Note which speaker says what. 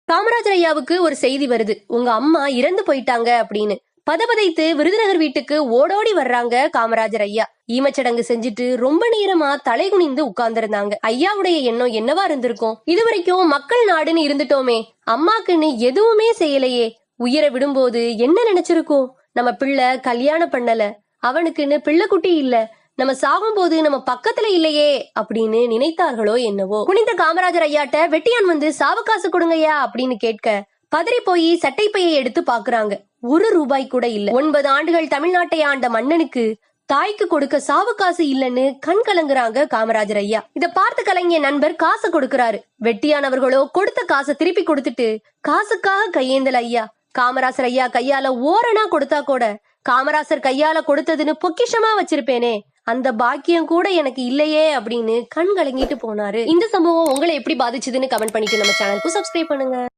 Speaker 1: காமராஜர் ஐயாவுக்கு ஒரு செய்தி வருது, உங்க அம்மா இறந்து போயிட்டாங்க அப்படின்னு. பதபதைத்து விருதுநகர் வீட்டுக்கு ஓடோடி வர்றாங்க காமராஜர் ஐயா. ஈமச்சடங்கு செஞ்சுட்டு ரொம்ப நேரமா தலை குனிந்து உட்கார்ந்திருந்தாங்க. ஐயாவுடைய எண்ணம் என்னவா இருந்திருக்கும்? இதுவரைக்கும் மக்கள் நாடுன்னு இருந்துட்டோமே, அம்மாக்குன்னு எதுவுமே செய்யலையே, உயிரை விடும்போது என்ன நினைச்சிருக்கோம்? நம்ம பிள்ளை கல்யாணம் பண்ணல, அவனுக்குன்னு பிள்ளை குட்டி இல்ல, நம்ம சாகும் போது நம்ம பக்கத்துல இல்லையே அப்படின்னு நினைத்தார்களோ என்னவோ. குனிந்த காமராஜர் ஐயாட்ட வெட்டியான் வந்து சாவகாசு கொடுங்கய்யா அப்படின்னு கேட்க பதறி போய் சட்டைப்பையை எடுத்து பாக்குறாங்க. ₹1 கூட இல்ல. 9 ஆண்டுகள் தமிழ்நாட்டை ஆண்ட மன்னனுக்கு தாய்க்கு கொடுக்க சாவகாசு இல்லன்னு கண் கலங்குறாங்க காமராஜர் ஐயா. இத பார்த்து கலங்கிய நண்பர் காசு கொடுக்கறாரு. வெட்டியானவர்களோ கொடுத்த காசை திருப்பி கொடுத்துட்டு காசுக்காக கையேந்தல் ஐயா. காமராசர் ஐயா கையால ஓரணா கொடுத்தா கூட காமராசர் கையால கொடுத்ததுன்னு பொக்கிஷமா வச்சிருப்பேனே, அந்த பாக்கியம் கூட எனக்கு இல்லையே அப்படின்னு கண் கலங்கிட்டு போனாரு. இந்த சம்பவம் உங்களை எப்படி பாதிச்சதுன்னு கமெண்ட் பண்ணிட்டு நம்ம சேனலுக்கு சப்ஸ்கிரைப் பண்ணுங்க.